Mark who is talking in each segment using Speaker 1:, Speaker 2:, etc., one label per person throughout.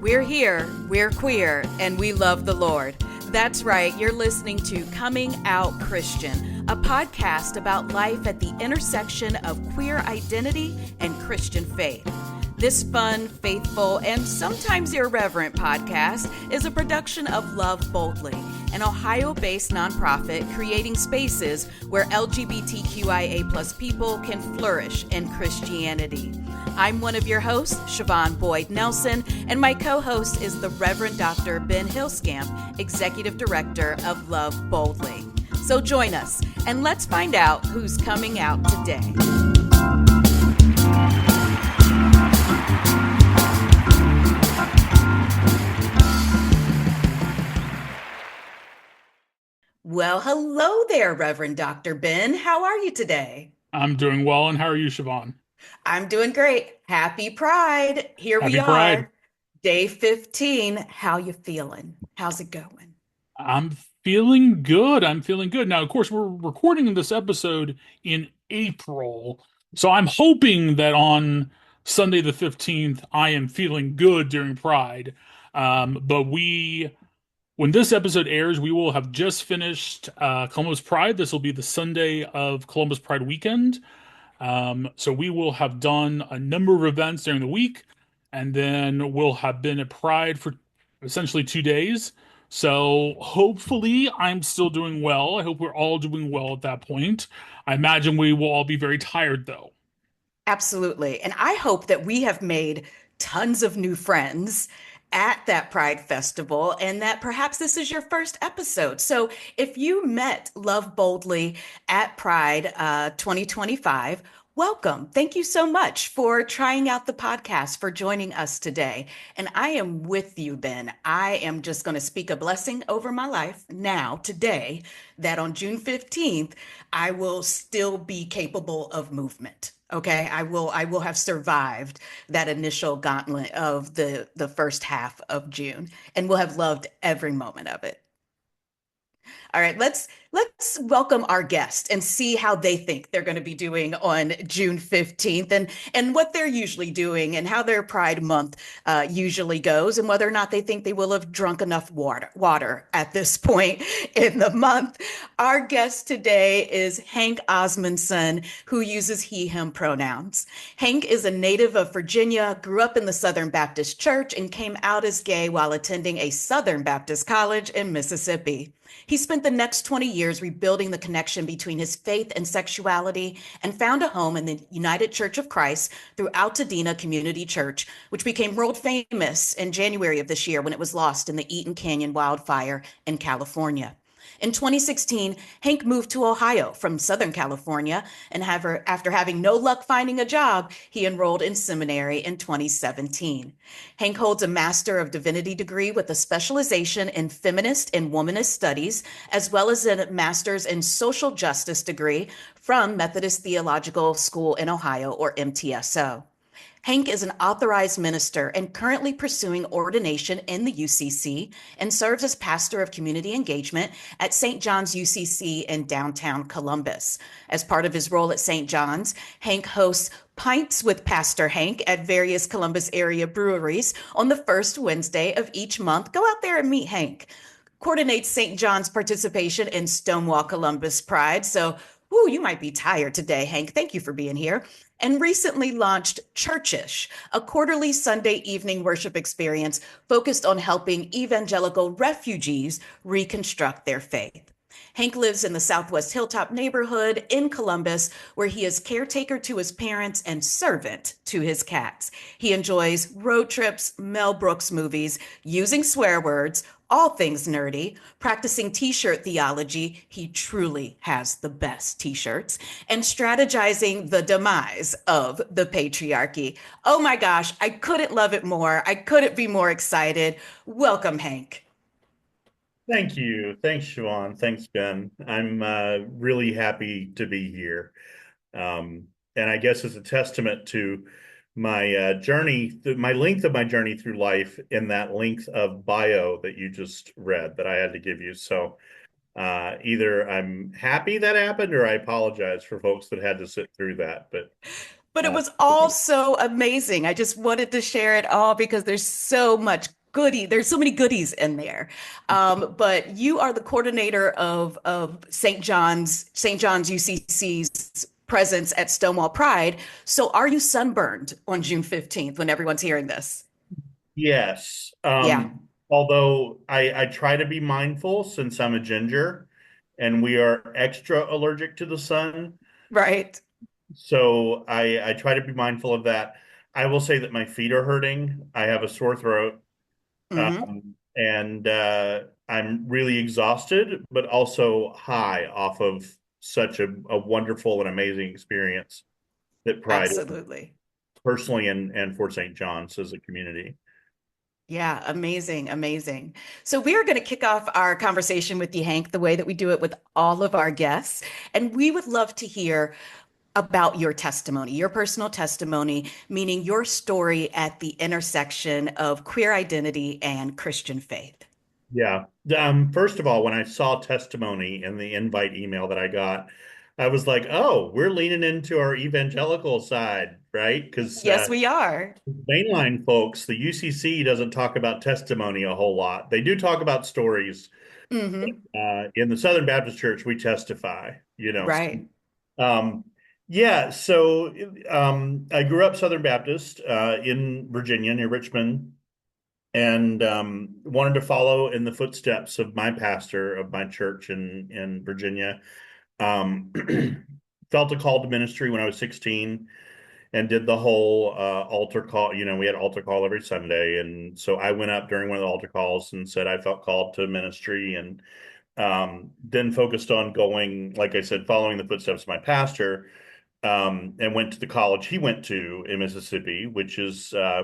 Speaker 1: We're here, we're queer, and we love the Lord. That's right, you're listening to Coming Out Christian, a podcast about life at the intersection of queer identity and Christian faith. This fun, faithful, and sometimes irreverent podcast is a production of Love Boldly, an Ohio-based nonprofit creating spaces where LGBTQIA+ people can flourish in Christianity. I'm one of your hosts, Siobhan Boyd Nelson, and my co-host is the Reverend Dr. Ben Hillscamp, Executive Director of Love Boldly. So join us, and let's find out who's coming out today. Well, hello there, Reverend Dr. Ben. How are you today?
Speaker 2: I'm doing well, and how are you, Siobhan?
Speaker 1: I'm doing great. Happy Pride. Here we
Speaker 2: Happy Pride.
Speaker 1: are, day 15. How you feeling? How's it going?
Speaker 2: I'm feeling good. I'm feeling good. Now, of course, we're recording this episode in April, so I'm hoping that on Sunday the 15th, I am feeling good during Pride. But when this episode airs, we will have just finished Columbus Pride. This will be the Sunday of Columbus Pride weekend. So we will have done a number of events during the week, and then we'll have been at Pride for essentially 2 days. So hopefully I'm still doing well. I hope we're all doing well at that point. I imagine we will all be very tired though.
Speaker 1: Absolutely. And I hope that we have made tons of new friends at that Pride Festival and that perhaps this is your first episode. So if you met Love Boldly at Pride 2025, welcome. Thank you so much for trying out the podcast, for joining us today. And I am with you, Ben. I am just going to speak a blessing over my life now, today, that on June 15th, I will still be capable of movement. Okay, I will have survived that initial gauntlet of the first half of June, and will have loved every moment of it. All right, let's welcome our guest and see how they think they're going to be doing on June 15th, and what they're usually doing and how their Pride Month usually goes, and whether or not they think they will have drunk enough water at this point in the month. Our guest today is Hank Osmundson, who uses he, him pronouns. Hank is a native of Virginia, grew up in the Southern Baptist Church, and came out as gay while attending a Southern Baptist college in Mississippi. He spent the next 20 years rebuilding the connection between his faith and sexuality, and found a home in the United Church of Christ through Altadena Community Church, which became world famous in January of this year when it was lost in the Eaton Canyon wildfire in California. In 2016, Hank moved to Ohio from Southern California, and after having no luck finding a job, he enrolled in seminary in 2017. Hank holds a Master of Divinity degree with a specialization in feminist and womanist studies, as well as a Master's in Social Justice degree from Methodist Theological School in Ohio, or MTSO. Hank is an authorized minister and currently pursuing ordination in the UCC, and serves as pastor of community engagement at St. John's UCC in downtown Columbus. As part of his role at St. John's, Hank hosts Pints with Pastor Hank at various Columbus area breweries on the first Wednesday of each month. Go out there and meet Hank. Coordinates St. John's participation in Stonewall Columbus Pride. So, you might be tired today, Hank. Thank you for being here. And recently launched Churchish, a quarterly Sunday evening worship experience focused on helping evangelical refugees reconstruct their faith. Hank lives in the Southwest Hilltop neighborhood in Columbus, where he is caretaker to his parents and servant to his cats. He enjoys road trips, Mel Brooks movies, using swear words, all things nerdy, practicing t-shirt theology — he truly has the best t-shirts — and strategizing the demise of the patriarchy. Oh my gosh, I couldn't love it more. I couldn't be more excited. Welcome, Hank.
Speaker 3: Thank you. Thanks, Siobhan. Thanks, Ben. I'm really happy to be here. And I guess it's a testament to my journey, my length of my journey through life in that length of bio that you just read that I had to give you. So either I'm happy that happened, or I apologize for folks that had to sit through that.
Speaker 1: But it was all so amazing. I just wanted to share it all because there's so much goody. There's so many goodies in there. But you are the coordinator of St. John's UCC's presence at Stonewall Pride. So are you sunburned on June 15th when everyone's hearing this?
Speaker 3: Yes.
Speaker 1: Yeah,
Speaker 3: Although I try to be mindful since I'm a ginger and we are extra allergic to the sun.
Speaker 1: right.
Speaker 3: So I try to be mindful of that. I will say that my feet are hurting. I have a sore throat.
Speaker 1: Hmm.
Speaker 3: And I'm really exhausted, but also high off of such a wonderful and amazing experience that Pride is
Speaker 1: Absolutely.
Speaker 3: personally and for St. John's as a community.
Speaker 1: Yeah, amazing, amazing. So we are going to kick off our conversation with you, Hank, the way that we do it with all of our guests. And we would love to hear about your testimony, your personal testimony, meaning your story at the intersection of queer identity and Christian faith.
Speaker 3: Yeah. First of all, when I saw testimony in the invite email that I got, I was like, oh, we're leaning into our evangelical side, right? Because
Speaker 1: Yes, we are.
Speaker 3: mainline folks, the UCC doesn't talk about testimony a whole lot. They do talk about stories.
Speaker 1: Hmm.
Speaker 3: In the Southern Baptist Church, we testify, you know.
Speaker 1: Right.
Speaker 3: Um, yeah, so I grew up Southern Baptist in Virginia near Richmond and wanted to follow in the footsteps of my pastor of my church in Virginia. Um, felt a call to ministry when I was 16 and did the whole altar call. You know, we had altar call every Sunday. And so I went up during one of the altar calls and said I felt called to ministry and then focused on going, like I said, following the footsteps of my pastor, and went to the college he went to in Mississippi, which is uh,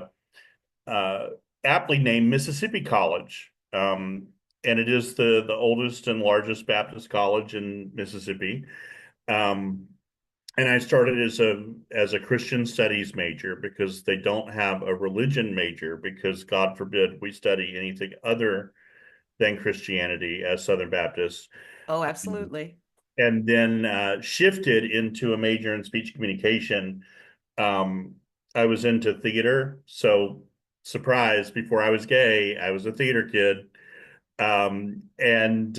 Speaker 3: aptly named Mississippi College. And it is the oldest and largest Baptist college in Mississippi. Um, and I started as a Christian studies major because they don't have a religion major because God forbid we study anything other than Christianity as Southern Baptists.
Speaker 1: Oh, absolutely.
Speaker 3: And then shifted into a major in speech communication. Um, I was into theater, so surprise, before I was gay, I was a theater kid. And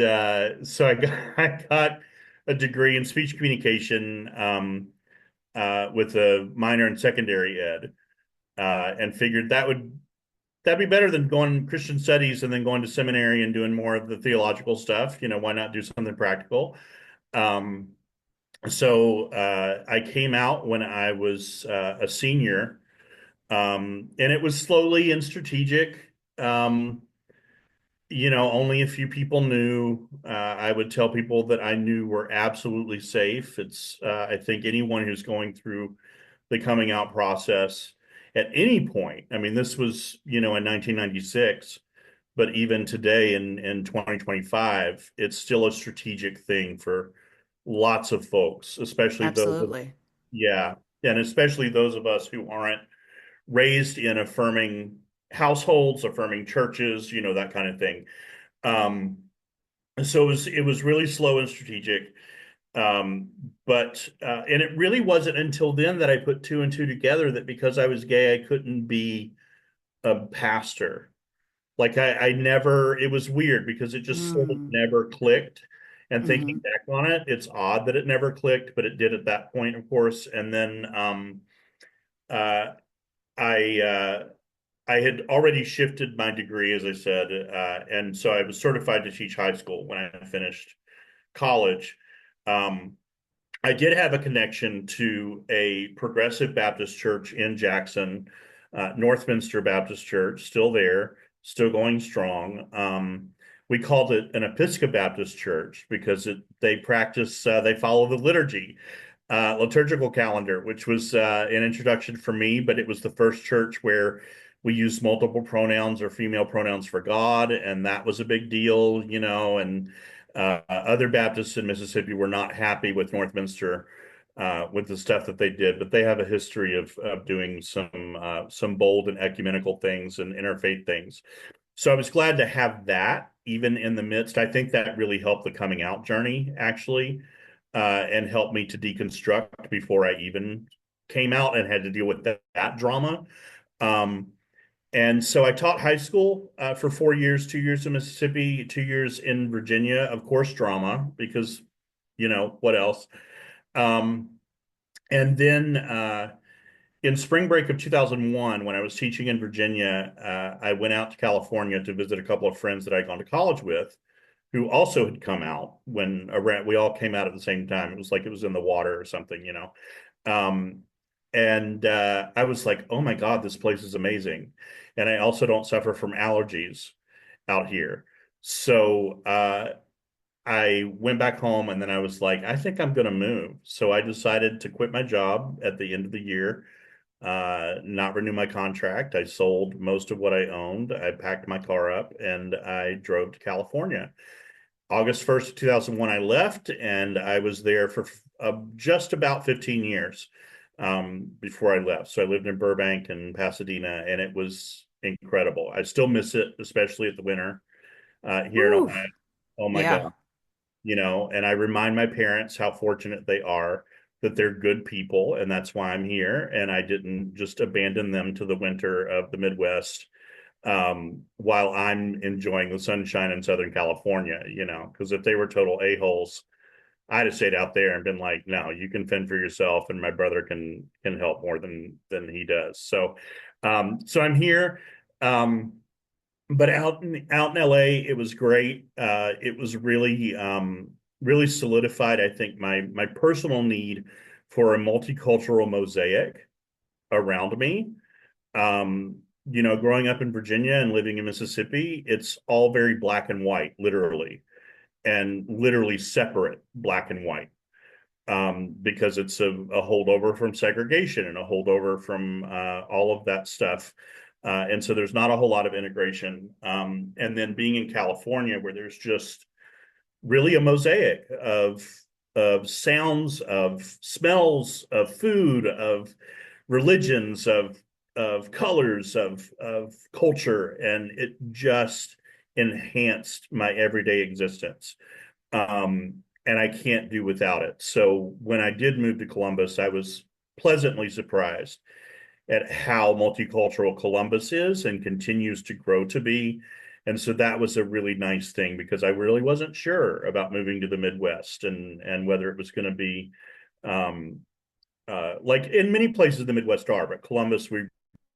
Speaker 3: so I got a degree in speech communication with a minor in secondary ed, and figured that'd be better than going Christian studies and then going to seminary and doing more of the theological stuff. You know, why not do something practical? Um, so I came out when I was a senior, and it was slowly and strategic. Um, you know, only a few people knew. I would tell people that I knew were absolutely safe. I think anyone who's going through the coming out process at any point, I mean, this was, you know, in 1996, but even today in 2025, it's still a strategic thing for lots of folks, especially those,
Speaker 1: Absolutely.
Speaker 3: yeah, and especially those of us who aren't raised in affirming households, affirming churches, you know, that kind of thing. Um, so it was really slow and strategic. Um, but and it really wasn't until then that I put two and two together that because I was gay, I couldn't be a pastor. Like I never, it was weird because it just sort of
Speaker 1: Mm.
Speaker 3: never clicked. And thinking
Speaker 1: Hmm.
Speaker 3: back on it, it's odd that it never clicked, but it did at that point, of course. And then uh, I I had already shifted my degree, as I said, and so I was certified to teach high school when I finished college. Um, I did have a connection to a progressive Baptist church in Jackson, Northminster Baptist Church, still there, still going strong. We called it an Episcopal Baptist church because they follow the liturgical calendar, which was an introduction for me, but it was the first church where we used multiple pronouns or female pronouns for God, and that was a big deal, you know, and other Baptists in Mississippi were not happy with Northminster with the stuff that they did, but they have a history of doing some bold and ecumenical things and interfaith things. So I was glad to have that even in the midst. I think that really helped the coming out journey actually, and helped me to deconstruct before I even came out and had to deal with that drama. Um, And so I taught high school for 4 years, 2 years in Mississippi, 2 years in Virginia, of course, drama, because, what else? Um, and then in spring break of 2001, when I was teaching in Virginia, I went out to California to visit a couple of friends that I'd gone to college with who also had come out when around, we all came out at the same time. It was like it was in the water or something. Um, and I was like, oh my God, this place is amazing. And I also don't suffer from allergies out here. So I went back home and then I was like, I think I'm going to move. So I decided to quit my job at the end of the year, not renew my contract. I sold most of what I owned. I packed my car up and I drove to California. August 1st, 2001, I left and I was there for just about 15 years before I left. So I lived in Burbank and Pasadena, and it was incredible. I still miss it, especially at the winter here in
Speaker 1: Woo.
Speaker 3: Ohio. Oh my
Speaker 1: Yeah.
Speaker 3: God. And I remind my parents how fortunate they are that they're good people, and that's why I'm here. And I didn't just abandon them to the winter of the Midwest while I'm enjoying the sunshine in Southern California, because if they were total a-holes, I'd have stayed out there and been like, no, you can fend for yourself, and my brother can help more than he does. So I'm here. But out in LA, it was great. It was really solidified, I think, my personal need for a multicultural mosaic around me. Growing up in Virginia and living in Mississippi, it's all very black and white, literally, and literally separate black and white, because it's a holdover from segregation and a holdover from all of that stuff. And so there's not a whole lot of integration. And then being in California, where there's just really a mosaic of sounds, of smells, of food, of religions, of colors, of culture, and it just enhanced my everyday existence. And I can't do without it. So when I did move to Columbus, I was pleasantly surprised at how multicultural Columbus is and continues to grow to be. And so that was a really nice thing, because I really wasn't sure about moving to the Midwest and whether it was going to be um, like in many places the Midwest are, but Columbus, we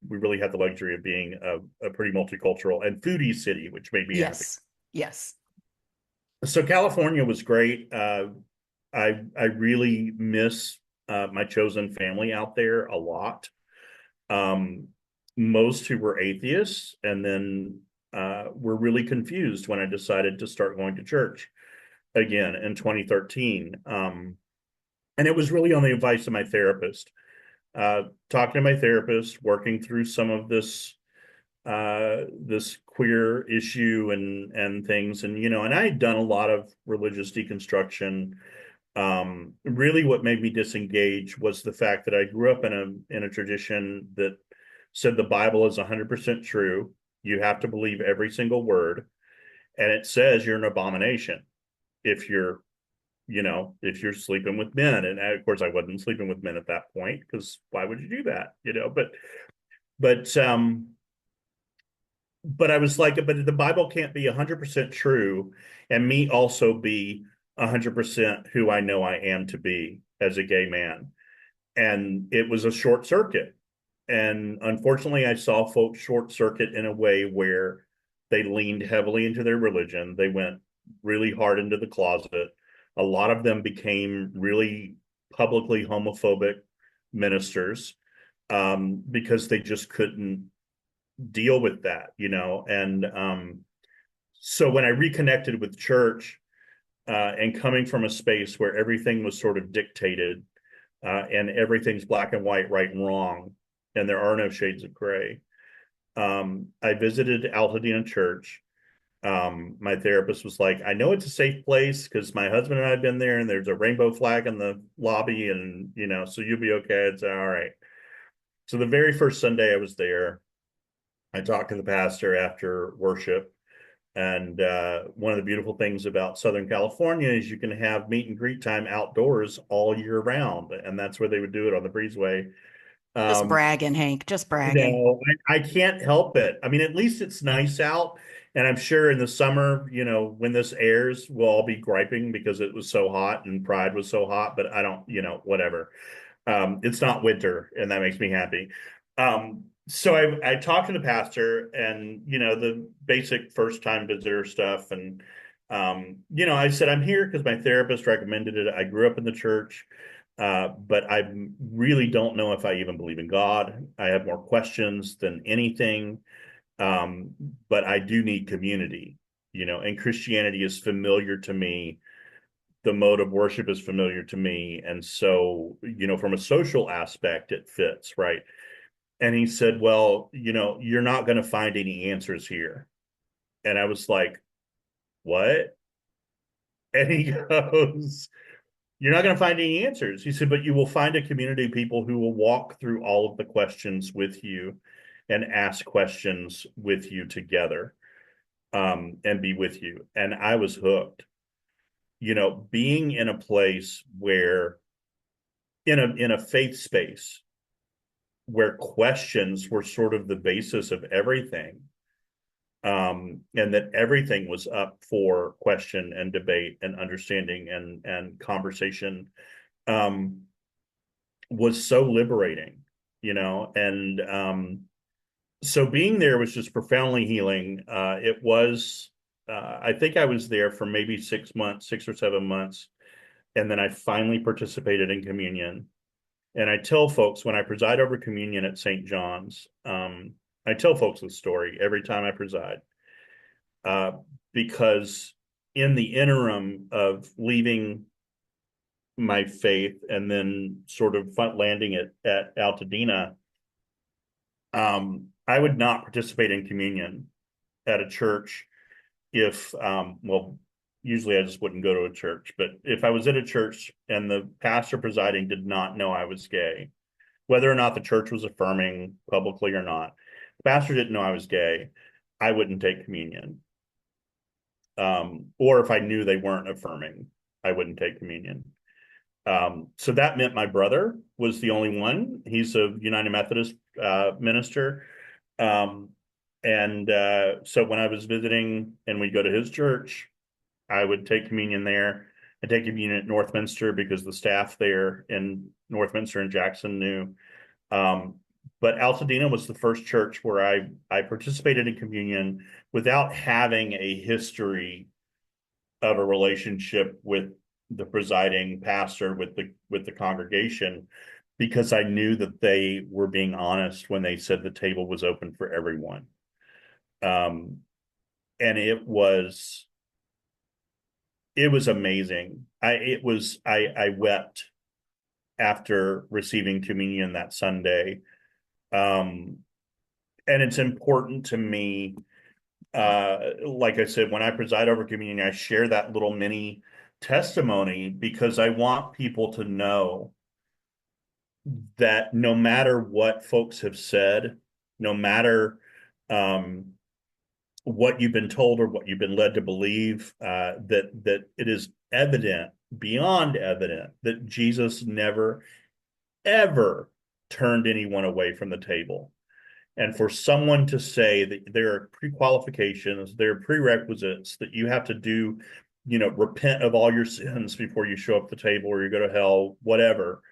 Speaker 3: really had the luxury of being a pretty multicultural and foodie city, which made me happy.
Speaker 1: Yes. Yes.
Speaker 3: So California was great. I really miss my chosen family out there a lot. Um, Most who were atheists, and then were really confused when I decided to start going to church again in 2013. And it was really on the advice of my therapist. Talking to my therapist, working through some of this queer issue and things, and I had done a lot of religious deconstruction. Really what made me disengage was the fact that I grew up in a tradition that said the Bible is 100% true. You have to believe every single word, and it says you're an abomination if you're sleeping with men. And of course I wasn't sleeping with men at that point, because why would you do that? But but I was like, but the Bible can't be 100% true and me also be 100% who I know I am to be as a gay man. And it was a short circuit. And unfortunately, I saw folks short circuit in a way where they leaned heavily into their religion. They went really hard into the closet. A lot of them became really publicly homophobic ministers, because they just couldn't deal with that. And so when I reconnected with church, and coming from a space where everything was sort of dictated, and everything's black and white, right and wrong, and there are no shades of gray. I visited Altadena Church. My therapist was like, I know it's a safe place because my husband and I have been there, and there's a rainbow flag in the lobby, and so you'll be okay. It's all right. So the very first Sunday I was there, I talked to the pastor after worship. And one of the beautiful things about Southern California is you can have meet and greet time outdoors all year round. And that's where they would do it, on the breezeway.
Speaker 1: Just bragging, Hank, just
Speaker 3: You
Speaker 1: bragging.
Speaker 3: know, I can't help it. I mean, at least it's nice out. And I'm sure in the summer, when this airs, we'll all be griping because it was so hot and Pride was so hot, but I don't, whatever. It's not winter, and that makes me happy. So I talked to the pastor and, the basic first time visitor stuff. And, I said, I'm here because my therapist recommended it. I grew up in the church. But I really don't know if I even believe in God. I have more questions than anything. Um, but I do need community, and Christianity is familiar to me. The mode of worship is familiar to me. And so, from a social aspect, it fits, right? And he said, well, you're not going to find any answers here. And I was like, what? And he goes, you're not going to find any answers. He said, but you will find a community of people who will walk through all of the questions with you and ask questions with you together, and be with you. And I was hooked. Being in a place where in a faith space where questions were sort of the basis of everything, and that everything was up for question and debate and understanding and conversation, um, was so liberating, and so being there was just profoundly healing. It was, I think I was there for maybe 6 months, 6 or 7 months, and then I finally participated in communion. And I tell folks when I preside over communion at St. John's, I tell folks the story every time I preside, uh, because in the interim of leaving my faith and then sort of landing at Altadena, I would not participate in communion at a church if, well, usually I just wouldn't go to a church, but if I was at a church and the pastor presiding did not know I was gay, whether or not the church was affirming publicly or not, the pastor didn't know I was gay, I wouldn't take communion. Or if I knew they weren't affirming, I wouldn't take communion. So that meant my brother was the only one. He's a United Methodist minister. Um, and so when I was visiting and we'd go to his church, I would take communion there. I take communion at Northminster because the staff there in Northminster and Jackson knew. Um, but Altadena was the first church where I participated in communion without having a history of a relationship with the presiding pastor, with the congregation, because I knew that they were being honest when they said the table was open for everyone. Um, and it was amazing. I wept after receiving communion that Sunday. Um, and it's important to me, like I said, when I preside over communion, I share that little mini testimony because I want people to know that no matter what folks have said, no matter um, what you've been told or what you've been led to believe, that it is evident, beyond evident, that Jesus never, ever turned anyone away from the table. And for someone to say that there are pre-qualifications, there are prerequisites that you have to do, repent of all your sins before you show up at the table or you go to hell, whatever,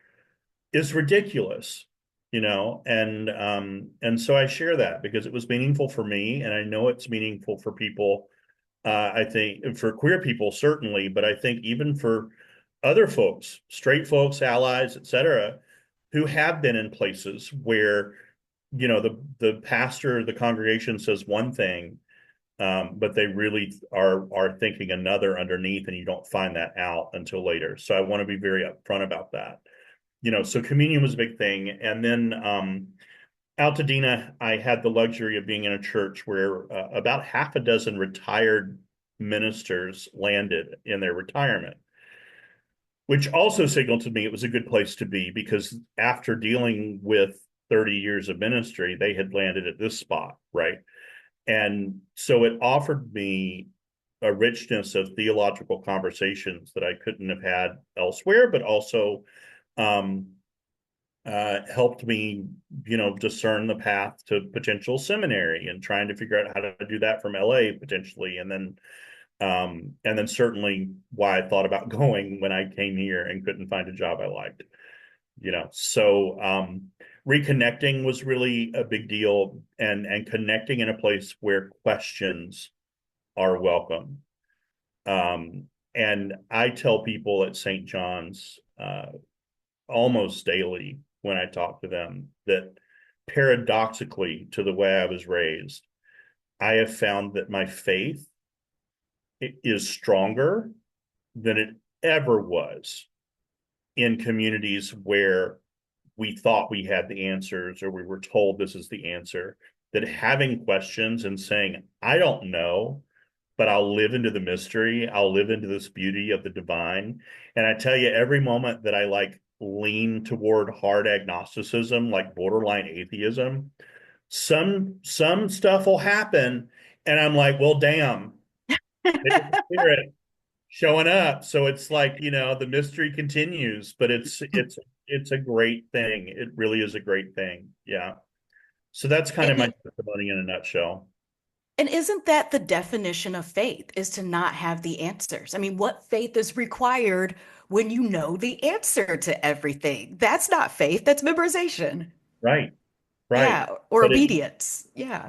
Speaker 3: is ridiculous, and so I share that because it was meaningful for me, and I know it's meaningful for people. I think for queer people certainly, but I think even for other folks, straight folks, allies, etc., who have been in places where the pastor, the congregation says one thing, but they really are thinking another underneath, and you don't find that out until later. So I want to be very upfront about that. So communion was a big thing. And then Altadena, I had the luxury of being in a church where about half a dozen retired ministers landed in their retirement, which also signaled to me it was a good place to be because after dealing with 30 years of ministry, they had landed at this spot, right? And so it offered me a richness of theological conversations that I couldn't have had elsewhere, but also helped me, discern the path to potential seminary and trying to figure out how to do that from LA potentially. And then certainly why I thought about going when I came here and couldn't find a job I liked, So reconnecting was really a big deal, and connecting in a place where questions are welcome. And I tell people at St. John's almost daily when I talk to them that paradoxically to the way I was raised, I have found that my faith is stronger than it ever was in communities where we thought we had the answers or we were told this is the answer. That having questions and saying, I don't know, but I'll live into the mystery. I'll live into this beauty of the divine. And I tell you, every moment that I lean toward hard agnosticism, like borderline atheism, some stuff will happen, and I'm like, well, damn, it's the spirit showing up. So it's like, the mystery continues, but it's a great thing. It really is a great thing. Yeah. So that's kind of
Speaker 1: And
Speaker 3: my
Speaker 1: it,
Speaker 3: testimony in a nutshell.
Speaker 1: and isn't that the definition of faith, is to not have the answers? I mean, what faith is required when you know the answer to everything? That's not faith, that's memorization.
Speaker 3: Right. Right.
Speaker 1: Yeah, or
Speaker 3: But it
Speaker 1: obedience. Yeah.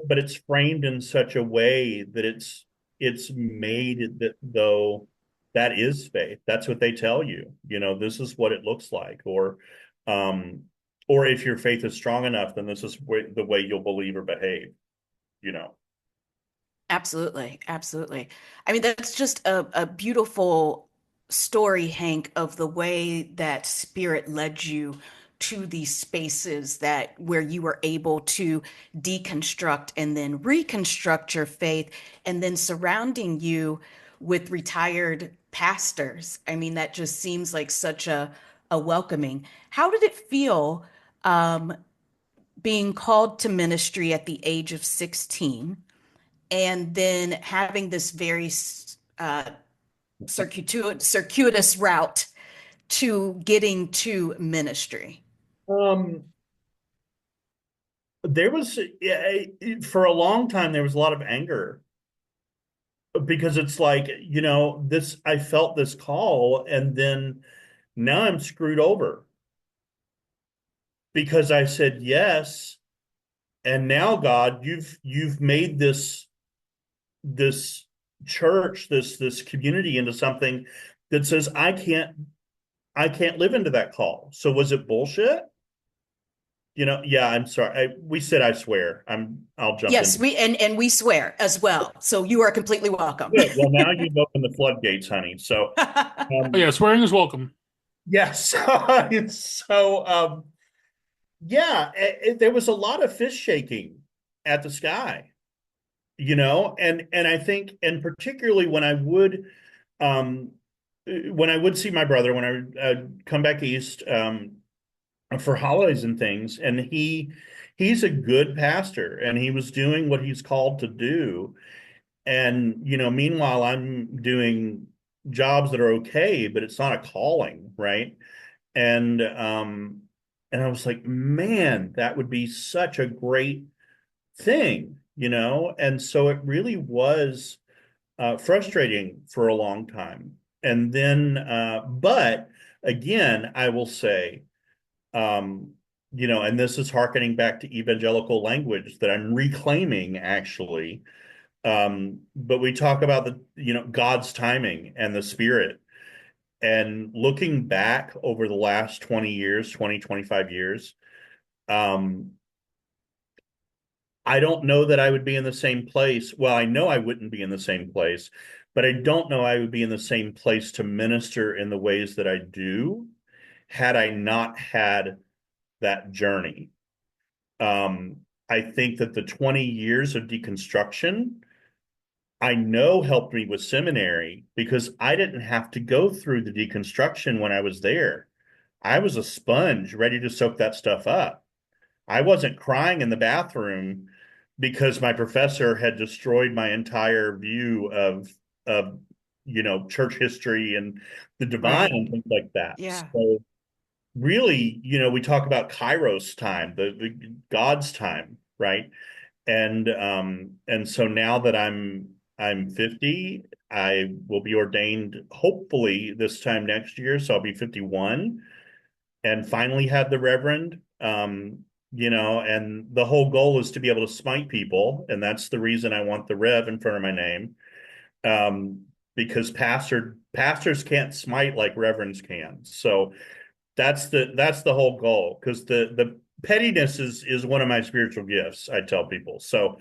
Speaker 3: but it's framed in such a way that it's made that though that is faith. That's what they tell you. This is what it looks like, um, or if your faith is strong enough, then this is the way you'll believe or behave. You know.
Speaker 1: Absolutely, absolutely. I mean, that's just a beautiful story, Hank, of the way that spirit led you to these spaces that where you were able to deconstruct and then reconstruct your faith, and then surrounding you with retired pastors. I mean, that just seems like such a welcoming. How did it feel um, being called to ministry at the age of 16? And then having this very circuitous route to getting to ministry.
Speaker 3: Um, there was for a long time there was a lot of anger because it's like, this I felt this call, and then now I'm screwed over because I said yes. And now, God, you've made this church, this community into something that says I can't live into that call. So was it bullshit? Yeah, I'm sorry. We said I swear. I'll jump
Speaker 1: Yes,
Speaker 3: in.
Speaker 1: we we swear as well. So you are completely welcome.
Speaker 3: Good. Well, now you've opened the floodgates, honey. So
Speaker 2: Oh, yeah,
Speaker 3: um
Speaker 2: swearing is welcome.
Speaker 3: yes. So yeah, there was a lot of fist shaking at the sky. And I think, and particularly um when I would see my brother, when I would come back east for holidays and things, and he's a good pastor and he was doing what he's called to do. And meanwhile I'm doing jobs that are okay, but it's not a calling, right? And I was like, man, that would be such a great thing. And so it really was frustrating for a long time. And then, but again, I will say, um, and this is hearkening back to evangelical language that I'm reclaiming actually. But we talk about God's timing and the spirit. And looking back over the last 20 years, 25 years, um, I don't know that I would be in the same place. Well, I know I wouldn't be in the same place, but I don't know I would be in the same place to minister in the ways that I do had I not had that journey. Um, I think that the 20 years of deconstruction, I know helped me with seminary because I didn't have to go through the deconstruction when I was there. I was a sponge ready to soak that stuff up. I wasn't crying in the bathroom because my professor had destroyed my entire view of church history and the divine
Speaker 1: Right.
Speaker 3: and things like that.
Speaker 1: Yeah.
Speaker 3: So really, we talk about Kairos time, the God's time, right? And so now that I'm 50, I will be ordained hopefully this time next year, so I'll be 51 and finally have the reverend. And the whole goal is to be able to smite people, and that's the reason I want the rev in front of my name. Um, because pastors can't smite like reverends can. So that's the whole goal, because the pettiness is one of my spiritual gifts, I tell people. So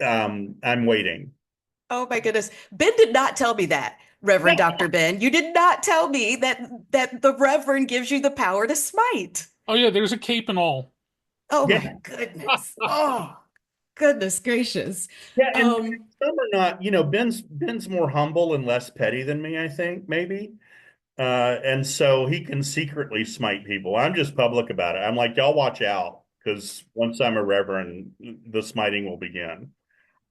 Speaker 3: I'm waiting.
Speaker 1: Oh my goodness. Ben did not tell me that, Reverend Dr. Ben. You did not tell me that the Reverend gives you the power to smite.
Speaker 2: Oh yeah, there's a cape and all.
Speaker 1: Oh
Speaker 3: Yeah,
Speaker 1: my goodness. Oh, goodness gracious.
Speaker 3: yeah, and
Speaker 1: Um,
Speaker 3: some are not. Ben's more humble and less petty than me, I think, maybe. And so he can secretly smite people. I'm just public about it. I'm like, y'all watch out, because once I'm a reverend, the smiting will begin.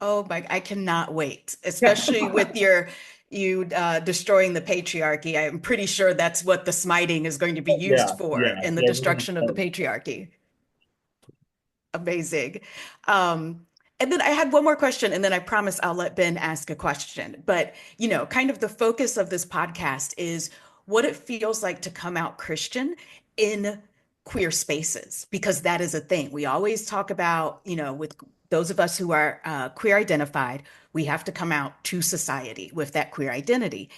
Speaker 1: oh my, I cannot wait, especially with you destroying the patriarchy. I'm pretty sure that's what the smiting is going to be used
Speaker 3: Yeah,
Speaker 1: for
Speaker 3: yeah,
Speaker 1: in the
Speaker 3: yeah.
Speaker 1: destruction of the patriarchy. Amazing. Um, and then I had one more question, and then I promise I'll let Ben ask a question. But, kind of the focus of this podcast is what it feels like to come out Christian in queer spaces, because that is a thing. We always talk about, with those of us who are queer identified, we have to come out to society with that queer identity.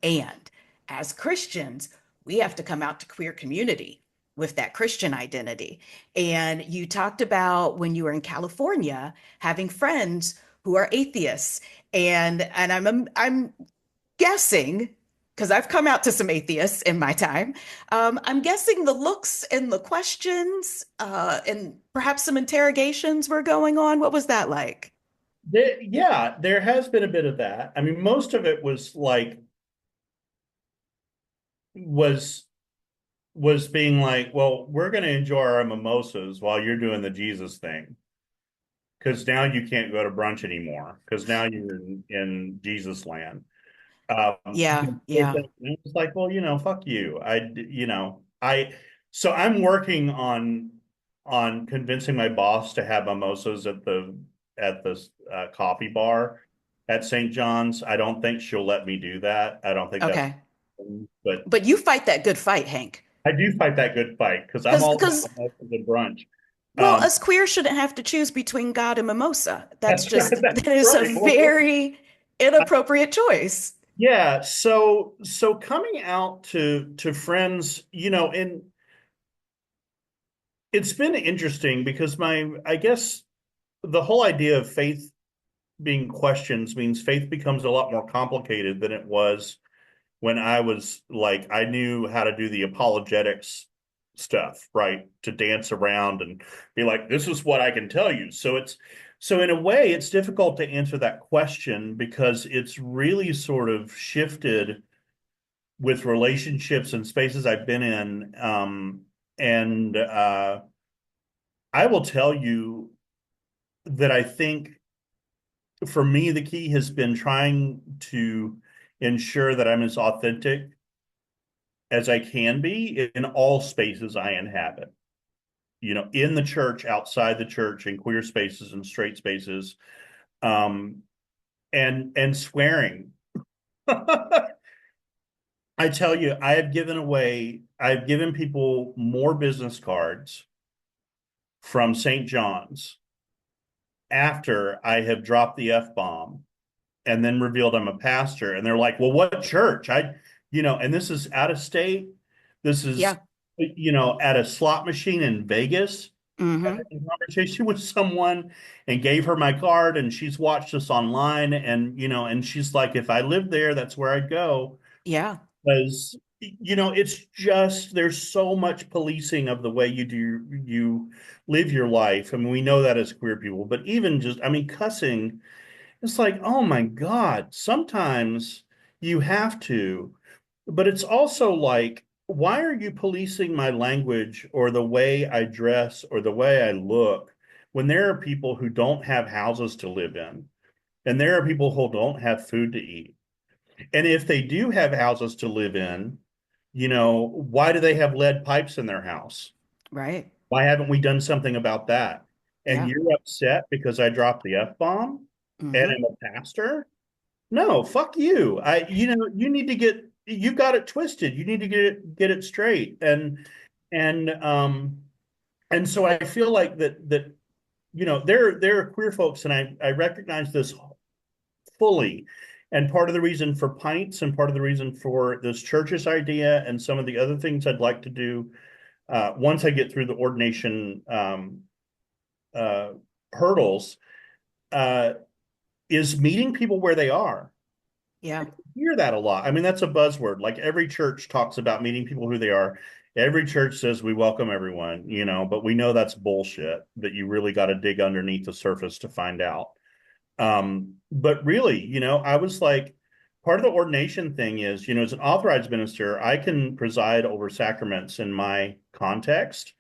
Speaker 1: And as Christians, we have to come out to queer community with that Christian identity. And you talked about when you were in California having friends who are atheists. And I'm guessing, because I've come out to some atheists in my time, I'm guessing the looks and the questions and perhaps some interrogations were going on. What was that like?
Speaker 3: Yeah, there has been a bit of that. I mean, most of it was like was was being like, well, we're going to enjoy our mimosas while you're doing the Jesus thing, because now you can't go to brunch anymore, because now you're in Jesus land.
Speaker 1: Yeah, yeah.
Speaker 3: It's like, well, fuck you. So I'm working on convincing my boss to have mimosas at the coffee bar at St. John's. I don't think she'll let me do that. I don't think that's,
Speaker 1: Okay.
Speaker 3: but
Speaker 1: But you fight that good fight, Hank.
Speaker 3: I do fight that good fight, because I'm all
Speaker 1: Because,
Speaker 3: about mimosas and brunch.
Speaker 1: well,
Speaker 3: Um,
Speaker 1: us queer shouldn't have to choose between God and mimosa. That's
Speaker 3: that's right.
Speaker 1: just,
Speaker 3: That's
Speaker 1: that is a
Speaker 3: right. Well,
Speaker 1: very inappropriate choice.
Speaker 3: yeah. So coming out to friends, and it's been interesting, because I guess the whole idea of faith being questions means faith becomes a lot more complicated than it was when I was like, I knew how to do the apologetics stuff, right? To dance around and be like, this is what I can tell you. So in a way, it's difficult to answer that question, because it's really sort of shifted with relationships and spaces I've been in. And I will tell you that I think for me, the key has been trying to ensure that I'm as authentic as I can be in all spaces I inhabit. In the church, outside the church, in queer spaces and straight spaces, um, and swearing. I tell you, I've given people more business cards from St. John's after I have dropped the F bomb and then revealed I'm a pastor. And they're like, well, what church? And this is out of state. This is,
Speaker 1: Yeah.
Speaker 3: at a slot machine in Vegas. I
Speaker 1: Hmm.
Speaker 3: had a conversation with someone and gave her my card, and she's watched us online. And she's like, if I lived there, that's where I'd go.
Speaker 1: Yeah.
Speaker 3: Because, it's just, there's so much policing of the way you live your life. I mean, we know that as queer people, but even just, I mean, cussing, it's like, oh my God, sometimes you have to, but it's also like, why are you policing my language or the way I dress or the way I look when there are people who don't have houses to live in, and there are people who don't have food to eat? And if they do have houses to live in, Why do they have lead pipes in their house?
Speaker 1: Right.
Speaker 3: Why haven't we done something about that? And
Speaker 1: Yeah.
Speaker 3: you're upset because I dropped the F-bomb and
Speaker 1: Hmm.
Speaker 3: I'm a pastor? No, fuck you. You need to you got it twisted. You need to get it straight. And so I feel like that there are queer folks, and I recognize this fully. And part of the reason for pints and part of the reason for this church's idea and some of the other things I'd like to do once I get through the ordination uh, hurdles uh, is meeting people where they are.
Speaker 1: Yeah.
Speaker 3: Hear that a lot. I mean, that's a buzzword. Like every church talks about meeting people who they are. Every church says we welcome everyone, but we know that's bullshit, that you really got to dig underneath the surface to find out. But really, I was like, part of the ordination thing is, as an authorized minister, I can preside over sacraments in my context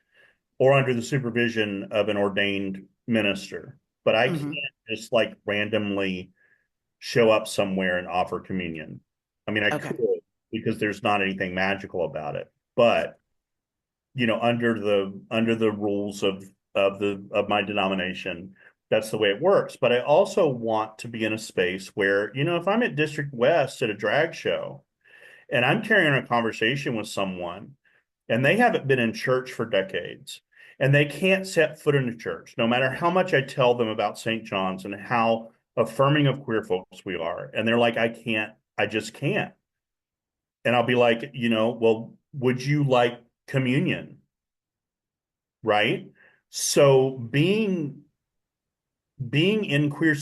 Speaker 3: or under the supervision of an ordained minister. But I can't
Speaker 1: Hmm.
Speaker 3: just like randomly show up somewhere and offer communion. I mean, I
Speaker 1: Okay.
Speaker 3: could because there's not anything magical about it. But, under the rules of my denomination, that's the way it works. But I also want to be in a space where, if I'm at District West at a drag show and I'm carrying a conversation with someone and they haven't been in church for decades and they can't set foot in a church, no matter how much I tell them about St. John's and how affirming of queer folks we are. And they're like, I just can't. And I'll be like, well, would you like communion? Right. So being in queer,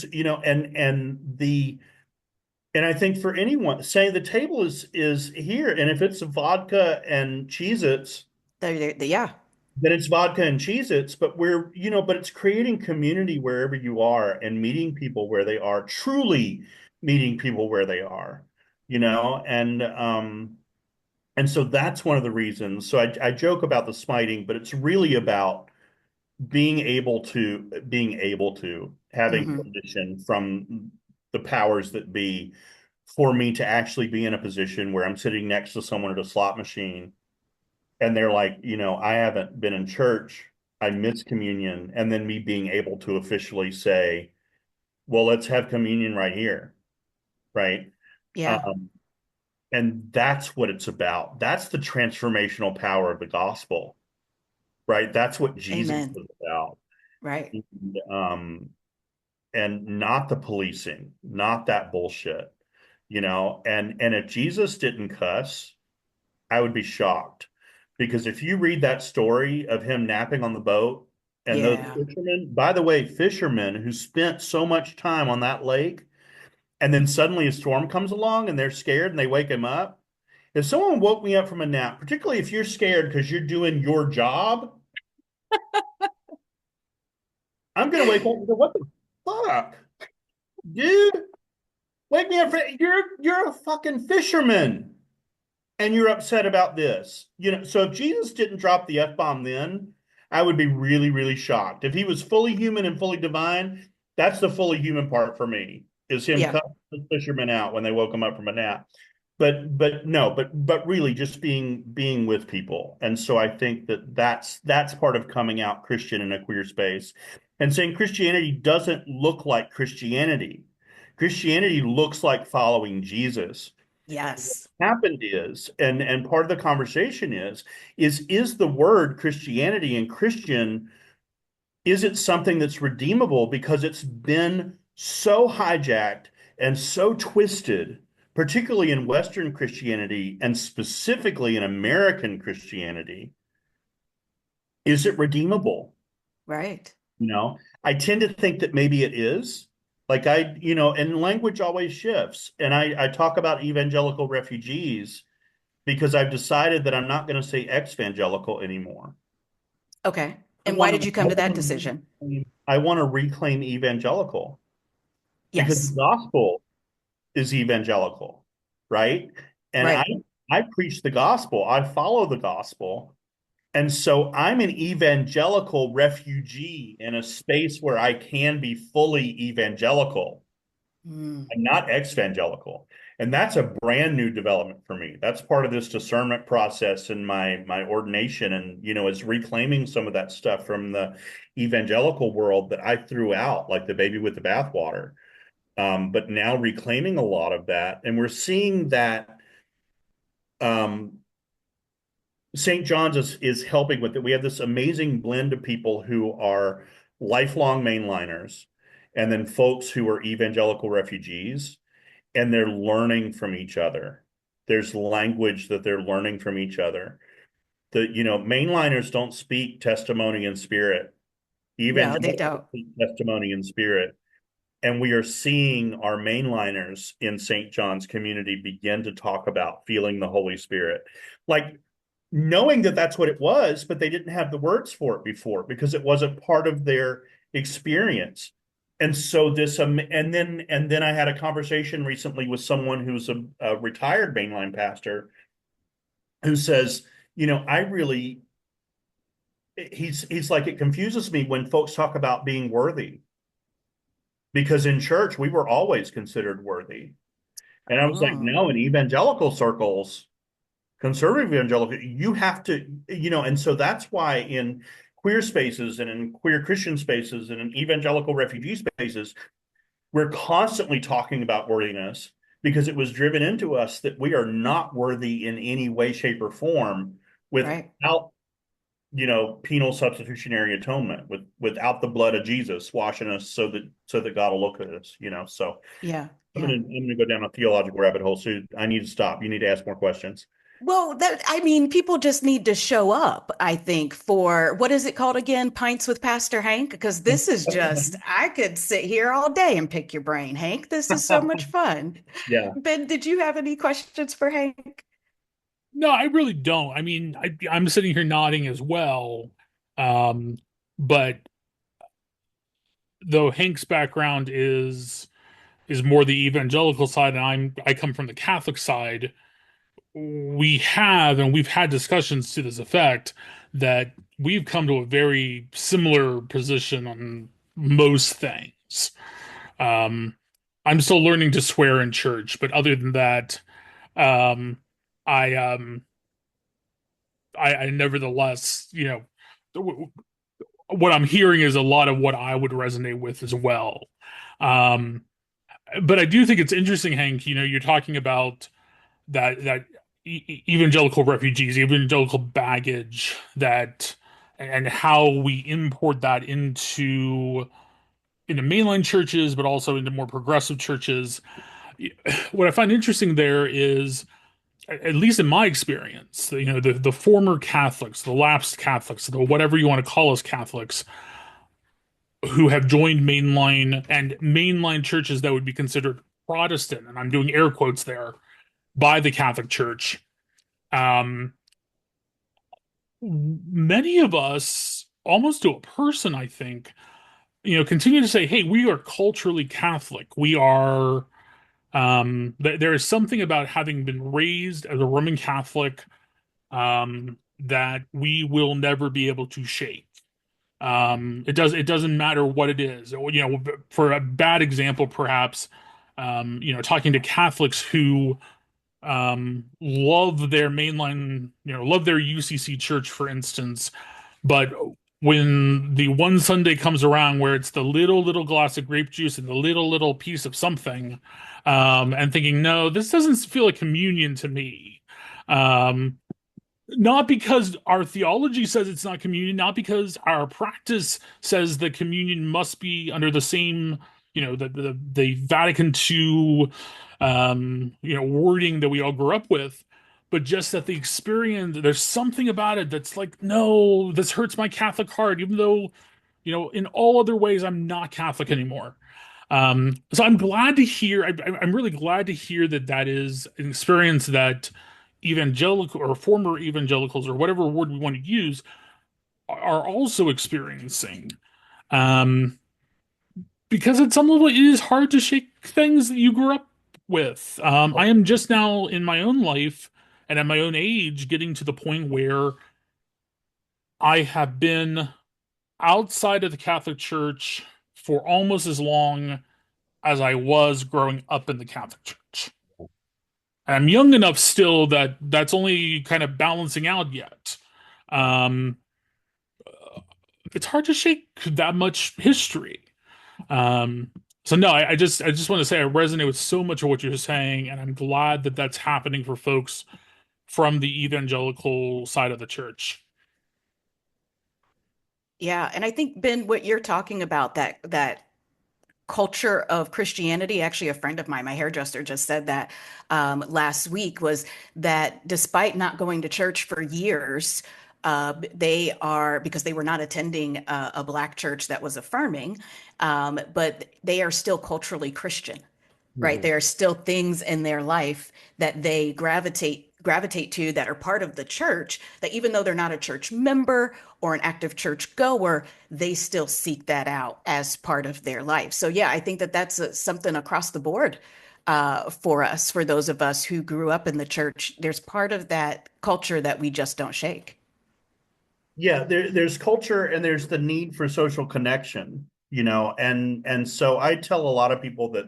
Speaker 3: and I think for anyone, say the table is here, and if it's vodka and Cheez-Its,
Speaker 1: Yeah.
Speaker 3: then it's vodka and Cheez-Its, but it's creating community wherever you are and meeting people where they are, truly meeting people where they are, and so that's one of the reasons. So I joke about the smiting, but it's really about being able to having
Speaker 1: Hmm.
Speaker 3: permission from the powers that be for me to actually be in a position where I'm sitting next to someone at a slot machine and they're like, I haven't been in church, I miss communion, and then me being able to officially say, well, let's have communion right here, right?
Speaker 1: Yeah.
Speaker 3: Um, and that's what it's about. That's the transformational power of the gospel, right? That's what Jesus
Speaker 1: Amen.
Speaker 3: was about.
Speaker 1: Right.
Speaker 3: And, and not the policing, not that bullshit, and if Jesus didn't cuss, I would be shocked. Because if you read that story of him napping on the boat and those
Speaker 1: Yeah.
Speaker 3: fishermen, by the way, fishermen who spent so much time on that lake, and then suddenly a storm comes along and they're scared and they wake him up. If someone woke me up from a nap, particularly if you're scared because you're doing your job, I'm going to wake up and go, what the fuck? Dude, wake me up. You're a fucking fisherman. And you're upset about this. So if Jesus didn't drop the F-bomb then, I would be really, really shocked. If he was fully human and fully divine, that's the fully human part for me, is him
Speaker 1: Yeah.
Speaker 3: cutting the fishermen out when they woke him up from a nap. But no, but really just being with people. And so I think that's part of coming out Christian in a queer space and saying Christianity doesn't look like Christianity. Christianity looks like following Jesus.
Speaker 1: Yes.
Speaker 3: Happened is, and part of the conversation is the word Christianity and Christian, is it something that's redeemable because it's been so hijacked and so twisted, particularly in Western Christianity and specifically in American Christianity? Is it redeemable?
Speaker 1: Right.
Speaker 3: I tend to think that maybe it is. Like and language always shifts. And I talk about evangelical refugees because I've decided that I'm not going to say evangelical anymore.
Speaker 1: Okay.
Speaker 3: I
Speaker 1: And why
Speaker 3: want
Speaker 1: did
Speaker 3: to,
Speaker 1: you come to that decision?
Speaker 3: I want to reclaim evangelical because the
Speaker 1: Yes.
Speaker 3: gospel is evangelical, right? And I
Speaker 1: Right.
Speaker 3: I preach the gospel. I follow the gospel. And so I'm an evangelical refugee in a space where I can be fully evangelical.
Speaker 1: Mm.
Speaker 3: I'm not evangelical. And that's a brand new development for me. That's part of this discernment process in my ordination, and is reclaiming some of that stuff from the evangelical world that I threw out like the baby with the bathwater. But now reclaiming a lot of that, and we're seeing that um, St. John's is helping with it. We have this amazing blend of people who are lifelong mainliners, and then folks who are evangelical refugees, and they're learning from each other. There's language that they're learning from each other. Mainliners don't speak testimony in spirit.
Speaker 1: No, they
Speaker 3: Evangelicals
Speaker 1: don't.
Speaker 3: speak testimony in spirit. And we are seeing our mainliners in St. John's community begin to talk about feeling the Holy Spirit. Like knowing that that's what it was, but they didn't have the words for it before because it wasn't part of their experience. And so and then I had a conversation recently with someone who's a retired mainline pastor who says, I really he's like, it confuses me when folks talk about being worthy, because in church we were always considered worthy. And I was like,
Speaker 1: Oh,
Speaker 3: no, in evangelical circles, conservative evangelical, you have to, and so that's why in queer spaces and in queer Christian spaces and in evangelical refugee spaces, we're constantly talking about worthiness, because it was driven into us that we are not worthy in any way, shape, or form
Speaker 1: right.
Speaker 3: without, penal substitutionary atonement, without the blood of Jesus washing us so that God will look at us, So
Speaker 1: Yeah,
Speaker 3: I'm
Speaker 1: yeah.
Speaker 3: gonna go down a theological rabbit hole. So I need to stop. You need to ask more questions.
Speaker 1: Well, I mean, people just need to show up, I think, for what is it called again? Pints with Pastor Hank? Because this is just, I could sit here all day and pick your brain, Hank. This is so much fun.
Speaker 3: Yeah.
Speaker 1: Ben, did you have any questions for Hank?
Speaker 2: No, I really don't. I mean, I'm sitting here nodding as well. Um, but though Hank's background is more the evangelical side, and I come from the Catholic side, we've had discussions to this effect that we've come to a very similar position on most things. Um, I'm still learning to swear in church, but other than that, um, I um I nevertheless, what I'm hearing is a lot of what I would resonate with as well. Um, but I do think it's interesting, Hank, you're talking about that evangelical refugees, evangelical baggage that and how we import that into mainline churches, but also into more progressive churches. What I find interesting there is, at least in my experience, the former Catholics, the lapsed Catholics, the whatever you want to call us Catholics, who have joined mainline churches that would be considered Protestant, and I'm doing air quotes there, by the Catholic Church. Um, Many of us, almost to a person, I think, continue to say, "Hey, we are culturally Catholic. We are." There is something about having been raised as a Roman Catholic that we will never be able to shake. It doesn't matter what it is. For a bad example, perhaps, talking to Catholics who love their mainline, love their UCC church, for instance, but when the one Sunday comes around where it's the little glass of grape juice and the little piece of something, and thinking, no, this doesn't feel like communion to me. Um, Not because our theology says it's not communion, not because our practice says that communion must be under the same, the Vatican II, wording that we all grew up with, but just that the experience, there's something about it that's like, no, this hurts my Catholic heart, even though, in all other ways, I'm not Catholic anymore. So I'm glad to hear, I'm really glad to hear that that is an experience that evangelical or former evangelicals or whatever word we want to use are also experiencing. Um, because at some level, it is hard to shake things that you grew up with. I am just now in my own life and at my own age getting to the point where I have been outside of the Catholic Church for almost as long as I was growing up in the Catholic Church. I'm young enough still that that's only kind of balancing out yet. Um, it's hard to shake that much history. Um, so no, I just want to say I resonate with so much of what you're saying, and I'm glad that that's happening for folks from the evangelical side of the church.
Speaker 1: Yeah, and I think Ben, what you're talking about, that culture of Christianity. Actually, a friend of mine, my hairdresser, just said that last week, was that despite not going to church for years, they are, because they were not attending a Black church that was affirming, but they are still culturally Christian, right?
Speaker 3: Mhm.
Speaker 1: There are still things in their life that they gravitate to that are part of the church, that even though they're not a church member or an active church goer, they still seek that out as part of their life. So yeah, I think that that's something across the board for us, for those of us who grew up in the church. There's part of that culture that we just don't shake.
Speaker 3: Yeah, there's culture and there's the need for social connection, and so I tell a lot of people that,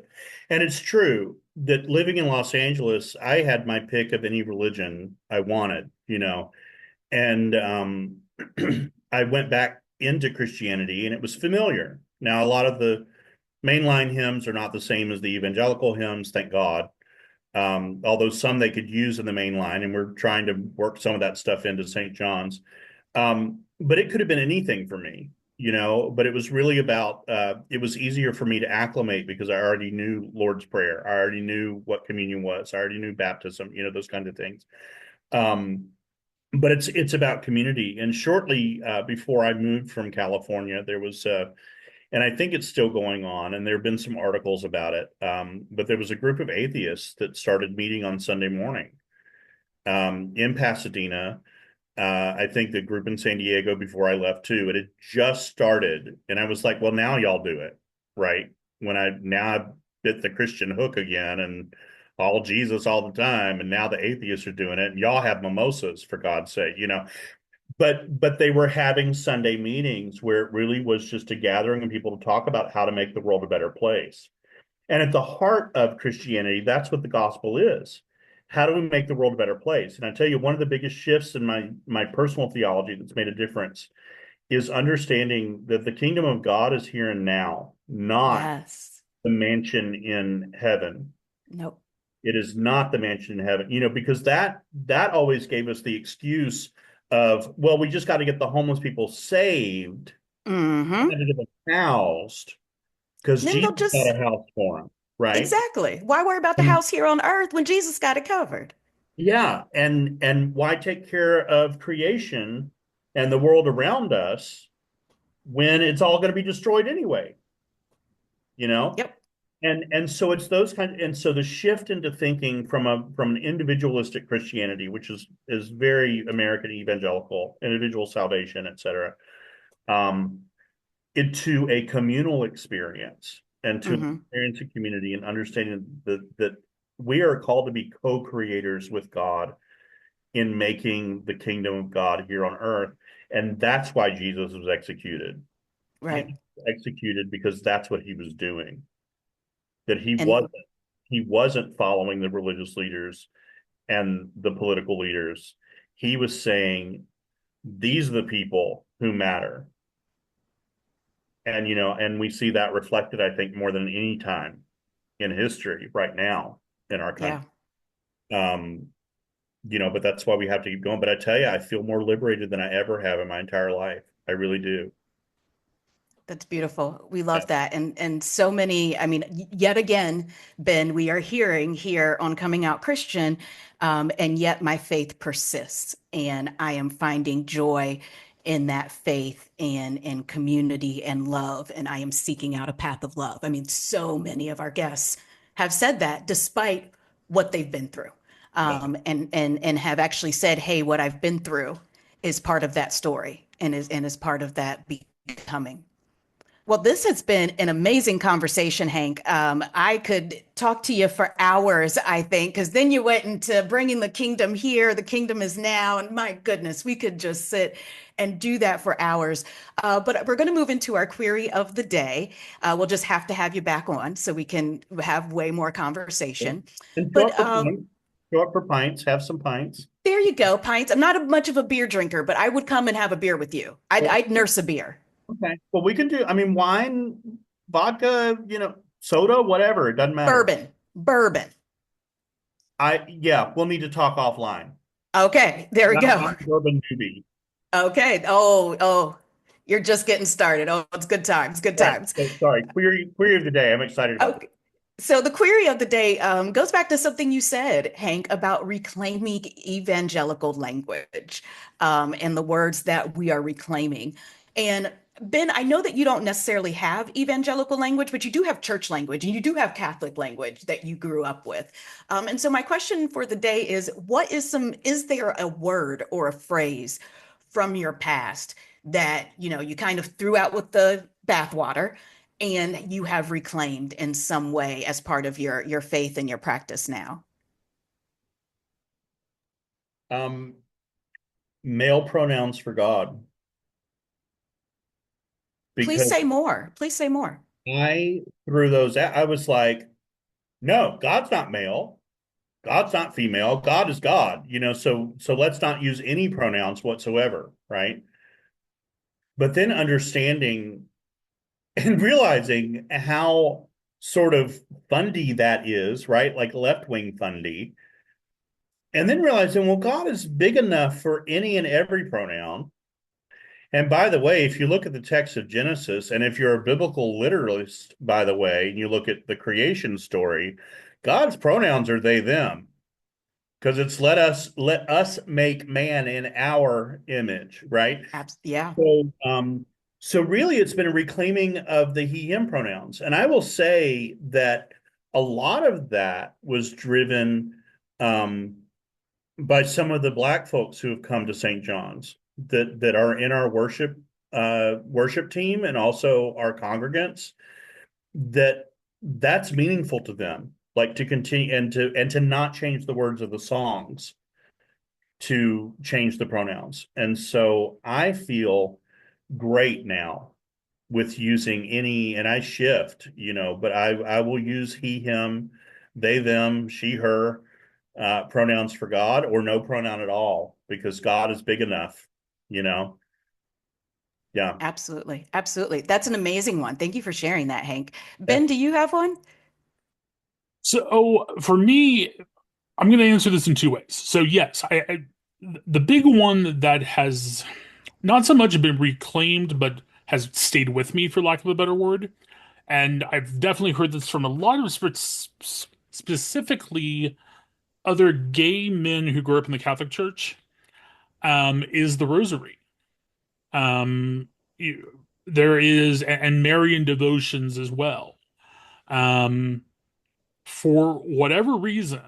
Speaker 3: and it's true that living in Los Angeles, I had my pick of any religion I wanted, and I went back into Christianity and it was familiar. Now, a lot of the mainline hymns are not the same as the evangelical hymns, thank God. Although some they could use in the main line, and we're trying to work some of that stuff into St. John's. But it could have been anything for me, but it was really about, it was easier for me to acclimate because I already knew Lord's Prayer. I already knew what communion was. I already knew baptism, those kinds of things. Um, but it's about community. And shortly before I moved from California, there was and I think it's still going on, and there have been some articles about it. But there was a group of atheists that started meeting on Sunday morning in Pasadena. I think the group in San Diego before I left too. It had just started, and I was like, "Well, now y'all do it, right?" When I bit the Christian hook again, and all Jesus all the time, and now the atheists are doing it, and y'all have mimosas for God's sake. But they were having Sunday meetings where it really was just a gathering of people to talk about how to make the world a better place. And at the heart of Christianity, that's what the gospel is. How do we make the world a better place? And I tell you, one of the biggest shifts in my personal theology that's made a difference is understanding that the kingdom of God is here and now, not
Speaker 1: Yes.
Speaker 3: the mansion in heaven.
Speaker 1: Nope.
Speaker 3: It is not the mansion in heaven, because that always gave us the excuse of, well, we just got to get the homeless people saved,
Speaker 1: Mm-hmm.
Speaker 3: to get them housed, because
Speaker 1: Then they'll
Speaker 3: Jesus got
Speaker 1: just,
Speaker 3: a house for them, right?
Speaker 1: exactly. Why worry about the
Speaker 3: And
Speaker 1: house here on earth when Jesus got it covered?
Speaker 3: yeah, and why take care of creation and the world around us when it's all going to be destroyed anyway, you know?
Speaker 1: Yep.
Speaker 3: And so it's those kind, and so the shift into thinking from an individualistic Christianity, which is very American evangelical, individual salvation, et cetera, um, into a communal experience and to
Speaker 1: Mm-hmm.
Speaker 3: experience a community and understanding that we are called to be co-creators with God in making the kingdom of God here on earth. And that's why Jesus was executed. He
Speaker 1: Right.
Speaker 3: was executed because that's what he was doing. That
Speaker 1: And
Speaker 3: he wasn't following the religious leaders and the political leaders. He was saying, these are the people who matter. And we see that reflected, I think, more than any time in history right now in our
Speaker 1: yeah.
Speaker 3: country. Um, but that's why we have to keep going. But I tell you, I feel more liberated than I ever have in my entire life. I really do.
Speaker 1: That's beautiful. We
Speaker 3: Yeah.
Speaker 1: love that. And so many, I mean, yet again, Ben, we are hearing here on Coming Out Christian, and yet my faith persists. And I am finding joy in that faith and in community and love. And I am seeking out a path of love. I mean, so many of our guests have said that despite what they've been through.
Speaker 3: Yeah.
Speaker 1: And have actually said, hey, what I've been through is part of that story and is part of that becoming. Well, this has been an amazing conversation, Hank. I could talk to you for hours, I think, because then you went into bringing the kingdom here. The kingdom is now. And my goodness, we could just sit and do that for hours. But we're going to move into our query of the day. We'll just have to have you back on so we can have way more conversation.
Speaker 3: And show
Speaker 1: But
Speaker 3: up with one. Show up for pints, have some pints.
Speaker 1: There you go, pints. I'm not much of a beer drinker, but I would come and have a beer with you. I'd nurse a beer.
Speaker 3: Okay. Well, we can do, I mean, wine, vodka, soda, whatever. It doesn't matter.
Speaker 1: Bourbon, bourbon.
Speaker 3: Yeah, we'll need to talk offline.
Speaker 1: Okay, there we
Speaker 3: I'm
Speaker 1: go.
Speaker 3: a bourbon newbie.
Speaker 1: Okay. Oh, you're just getting started. Oh, it's good times, good
Speaker 3: Right.
Speaker 1: times.
Speaker 3: So, sorry. Query of the day. I'm excited about this.
Speaker 1: Okay. So the query of the day goes back to something you said, Hank, about reclaiming evangelical language and the words that we are reclaiming. And Ben, I know that you don't necessarily have evangelical language, but you do have church language and you do have Catholic language that you grew up with. And so my question for the day is, is there a word or a phrase from your past that, you kind of threw out with the bathwater and you have reclaimed in some way as part of your faith and your practice now?
Speaker 3: Um, Male pronouns for God,
Speaker 1: Please
Speaker 3: because
Speaker 1: say more. Please say more.
Speaker 3: I threw those out. I was like, no, God's not male. God's not female. God is God, so let's not use any pronouns whatsoever, right? But then understanding and realizing how sort of fundy that is, right? Like left-wing fundy. And then realizing, well, God is big enough for any and every pronoun. And by the way, if you look at the text of Genesis, and if you're a biblical literalist, by the way, and you look at the creation story, God's pronouns are they, them, because it's let us make man in our image, right?
Speaker 1: Yeah,
Speaker 3: So really, it's been a reclaiming of the he, him pronouns. And I will say that a lot of that was driven um, by some of the Black folks who have come to St. John's that are in our worship team and also our congregants, that's meaningful to them, like to continue and to not change the words of the songs, to change the pronouns. And so I feel great now with using any, and I shift, but I will use he, him, they, them, she, her pronouns for God, or no pronoun at all, because God is big enough, you know. Yeah.
Speaker 1: absolutely. Absolutely. That's an amazing one. Thank you for sharing that, Hank.
Speaker 3: Yeah.
Speaker 1: Ben, do you have one?
Speaker 2: So for me, I'm going to answer this in two ways. So yes, the big one that has not so much been reclaimed, but has stayed with me, for lack of a better word, and I've definitely heard this from a lot of specifically other gay men who grew up in the Catholic Church, is the Rosary. Um, there is, and Marian devotions as well. Um, for whatever reason,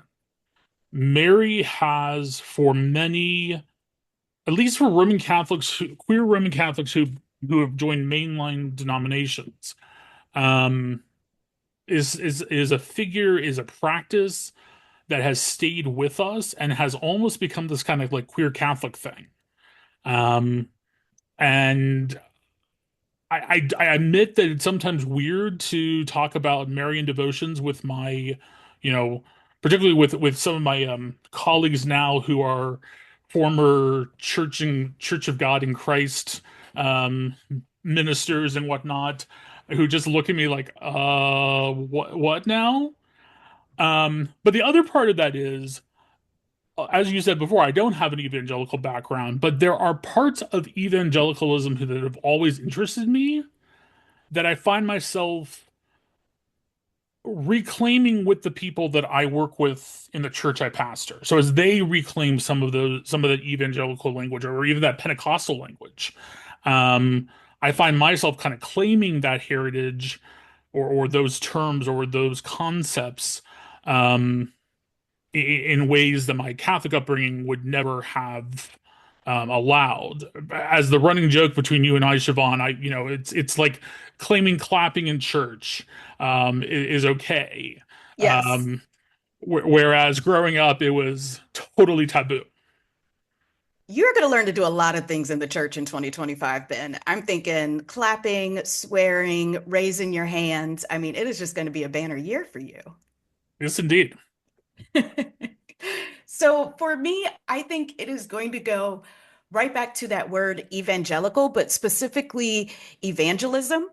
Speaker 2: Mary has, for many, at least for Roman Catholics, queer Roman Catholics who have joined mainline denominations, um, is a figure, is a practice that has stayed with us and has almost become this kind of like queer Catholic thing. Um, and I admit that it's sometimes weird to talk about Marian devotions with my, you know, particularly with some of my colleagues now who are former Church of God in Christ um, ministers and whatnot, who just look at me like, what now? But the other part of that is, as you said before, I don't have an evangelical background, but there are parts of evangelicalism that have always interested me that I find myself reclaiming with the people that I work with in the church I pastor. So as they reclaim some of the evangelical language or even that Pentecostal language, I find myself kind of claiming that heritage or those terms or those concepts um, in ways that my Catholic upbringing would never have allowed. As the running joke between you and I, Siobhan, it's like claiming clapping in church is okay.
Speaker 1: Yes.
Speaker 2: Whereas growing up, it was totally taboo.
Speaker 1: You're going to learn to do a lot of things in the church in 2025, Ben. I'm thinking clapping, swearing, raising your hands. It is just going to be a banner year for you.
Speaker 2: Yes, indeed.
Speaker 1: So for me, I think it is going to go right back to that word evangelical, but specifically evangelism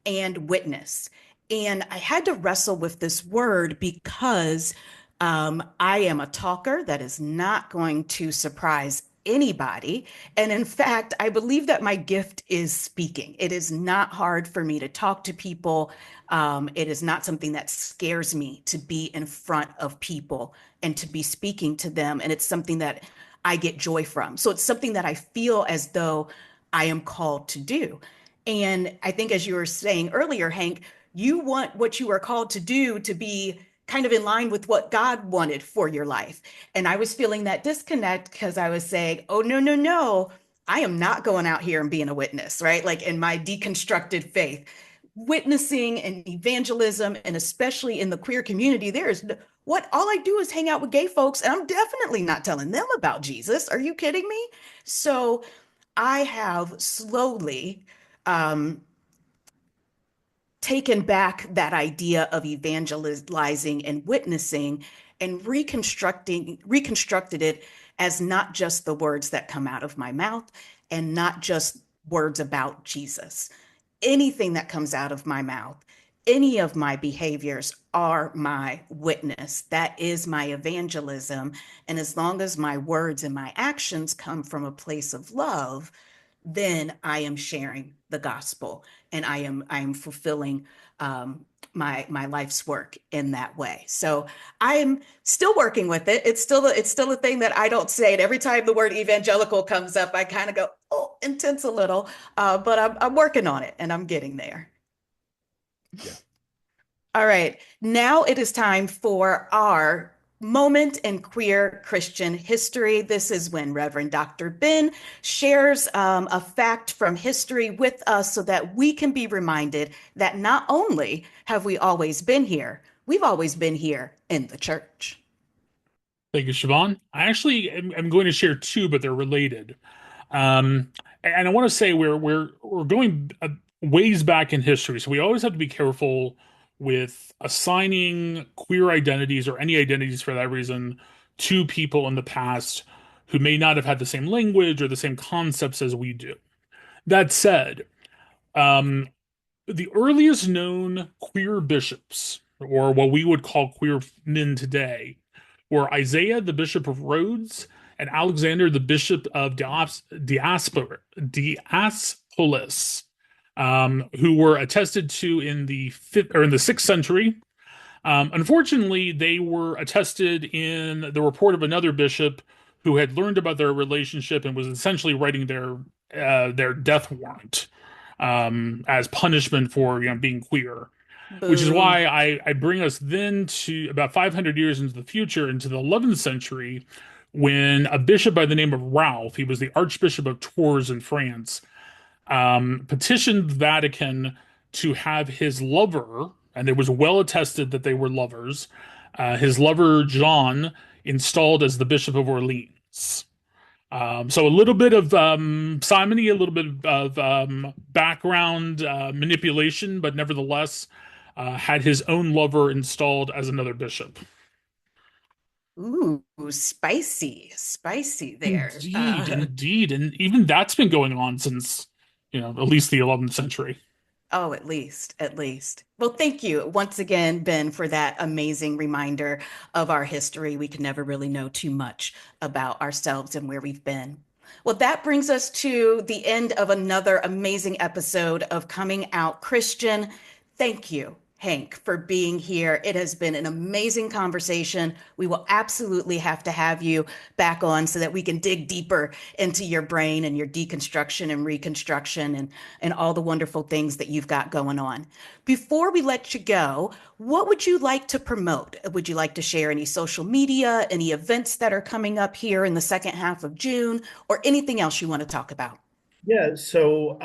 Speaker 1: and witness. And I had to wrestle with this word because I am a talker that is not going to surprise anybody. And in fact, I believe that my gift is speaking. It is not hard for me to talk to people. It is not something that scares me to be in front of people and to be speaking to them. And it's something that I get joy from. So it's something that I feel as though I am called to do. And I think, as you were saying earlier, Hank, you want what you are called to do to be kind of in line with what God wanted for your life. And I was feeling that disconnect because I was saying, oh, no, no, no, I am not going out here and being a witness, right? Like in my deconstructed faith, witnessing and evangelism, and especially in the queer community, there's what all I do is hang out with gay folks, and I'm definitely not telling them about Jesus. Are you kidding me? So I have slowly um, taken back that idea of evangelizing and witnessing and reconstructed it as not just the words that come out of my mouth and not just words about Jesus. Anything that comes out of my mouth, any of my behaviors are my witness. That is my evangelism. And as long as my words and my actions come from a place of love, then I am sharing the gospel, and I am fulfilling my life's work in that way. So I am still working with it. It's still a thing that I don't say. And every time the word evangelical comes up, I kind of go, oh, intense a little. But I'm working on it, and I'm getting there.
Speaker 3: Yeah.
Speaker 1: All right. Now it is time for our moment in queer Christian history. This is when Reverend Dr. Ben shares a fact from history with us so that we can be reminded that not only have we always been here, we've always been here in the church.
Speaker 2: Thank you, Siobhan. I actually am going to share two, but they're related. And I want to say we're going ways back in history, so we always have to be careful with assigning queer identities or any identities for that reason to people in the past who may not have had the same language or the same concepts as we do. That said, um, the earliest known queer bishops, or what we would call queer men today, were Isaiah, the Bishop of Rhodes, and Alexander, the Bishop of Diaspolis, who were attested to in the fifth or in the sixth century. Unfortunately, they were attested in the report of another bishop who had learned about their relationship and was essentially writing their death warrant as punishment for being queer. Which is
Speaker 1: Boo.
Speaker 2: why I bring us then to about 500 years into the future, into the 11th century, when a bishop by the name of Ralph, he was the Archbishop of Tours in France, petitioned Vatican to have his lover, and it was well attested that they were lovers, his lover John installed as the Bishop of Orleans. So a little bit of simony, a little bit of background manipulation, but nevertheless had his own lover installed as another bishop.
Speaker 1: Ooh, spicy, spicy there.
Speaker 2: Indeed, indeed, and even that's been going on since at least the 11th century.
Speaker 1: Oh, at least, at least. Well, thank you once again, Ben, for that amazing reminder of our history. We can never really know too much about ourselves and where we've been. Well, that brings us to the end of another amazing episode of Coming Out Christian. Thank you, Hank, for being here. It has been an amazing conversation. We will absolutely have to have you back on so that we can dig deeper into your brain and your deconstruction and reconstruction and all the wonderful things that you've got going on. Before we let you go, what would you like to promote? Would you like to share any social media, any events that are coming up here in the second half of June, or anything else you want to talk about?
Speaker 3: Yeah, so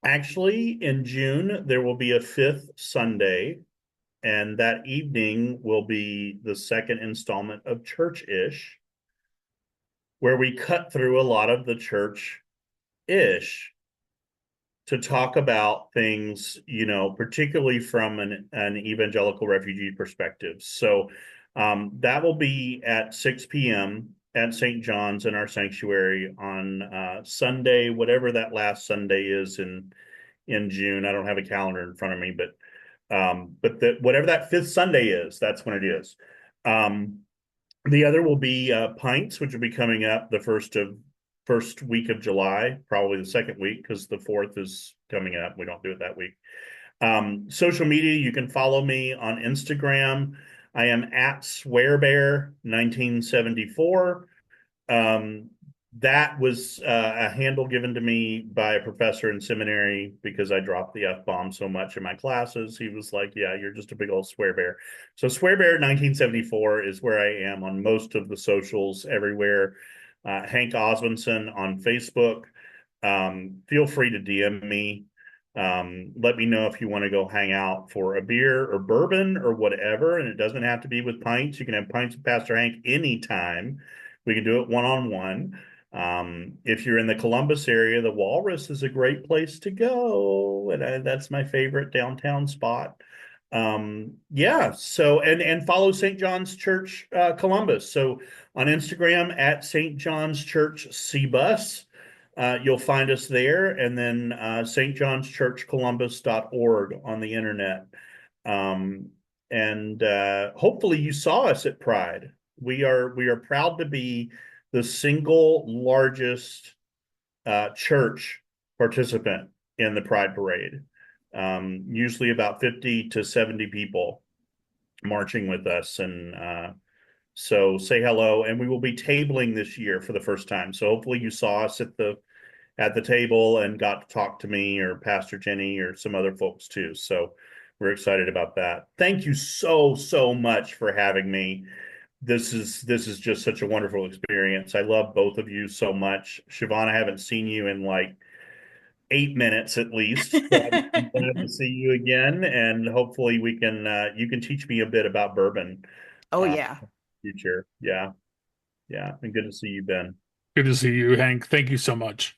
Speaker 3: actually in June there will be a fifth Sunday, and that evening will be the second installment of Church-ish, where we cut through a lot of the church-ish to talk about things, particularly from an evangelical refugee perspective. So That will be at 6 p.m. at St. John's in our sanctuary on Sunday, whatever that last Sunday is in June. I don't have a calendar in front of me, but whatever that fifth Sunday is, that's when it is. The other will be Pints, which will be coming up the first week of July, probably the second week, because the 4th is coming up. We don't do it that week. Social media, you can follow me on Instagram. I am at SwearBear1974. That was a handle given to me by a professor in seminary because I dropped the F-bomb so much in my classes. He was like, yeah, you're just a big old swear bear. So SwearBear1974 is where I am on most of the socials everywhere. Hank Osmundson on Facebook. Feel free to DM me. Let me know if you want to go hang out for a beer or bourbon or whatever. And it doesn't have to be with pints. You can have pints with Pastor Hank anytime. We can do it one-on-one. If you're in the Columbus area, the Walrus is a great place to go. And that's my favorite downtown spot. Yeah. So, and follow St. John's Church, Columbus. So on Instagram at St. John's Church CBus. You'll find us there, and then stjohnschurchcolumbus.org on the internet. And hopefully you saw us at Pride. We are proud to be the single largest church participant in the Pride Parade. Usually about 50 to 70 people marching with us, and so say hello. And we will be tabling this year for the first time. So hopefully you saw us at the table and got to talk to me or Pastor Jenny or some other folks too. So we're excited about that. Thank you so much for having me. This is just such a wonderful experience. I love both of you so much. Siobhan, I haven't seen you in like 8 minutes at least. So I'm glad to see you again, and hopefully we can you can teach me a bit about bourbon.
Speaker 1: Oh yeah.
Speaker 3: Future. Yeah. And good to see you, Ben.
Speaker 2: Good to see you, Hank. Thank you so much.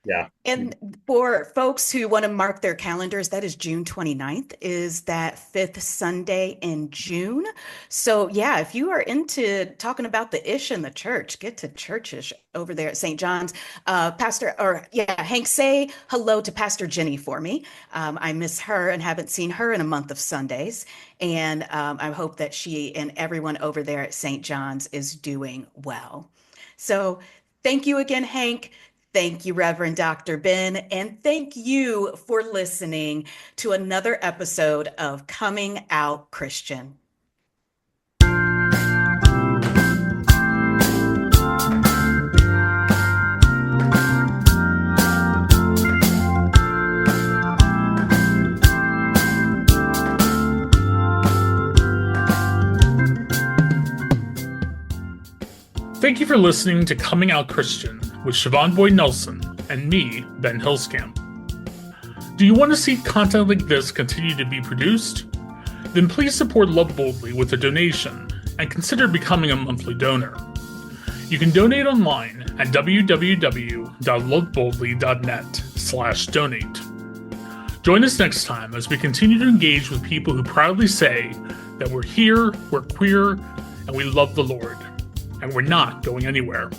Speaker 3: Yeah.
Speaker 1: And for folks who want to mark their calendars, that is June 29th, is that fifth Sunday in June. So yeah, if you are into talking about the ish in the church, get to churchish over there at St. John's. Hank, say hello to Pastor Jenny for me. I miss her and haven't seen her in a month of Sundays. And I hope that she and everyone over there at St. John's is doing well. So thank you again, Hank. Thank you, Reverend Dr. Ben, and thank you for listening to another episode of Coming Out Christian.
Speaker 2: Thank you for listening to Coming Out Christian with Siobhan Boyd Nelson and me, Ben Hillscamp. Do you want to see content like this continue to be produced? Then please support Love Boldly with a donation and consider becoming a monthly donor. You can donate online at www.loveboldly.net/donate. Join us next time as we continue to engage with people who proudly say that we're here, we're queer, and we love the Lord. And we're not going anywhere.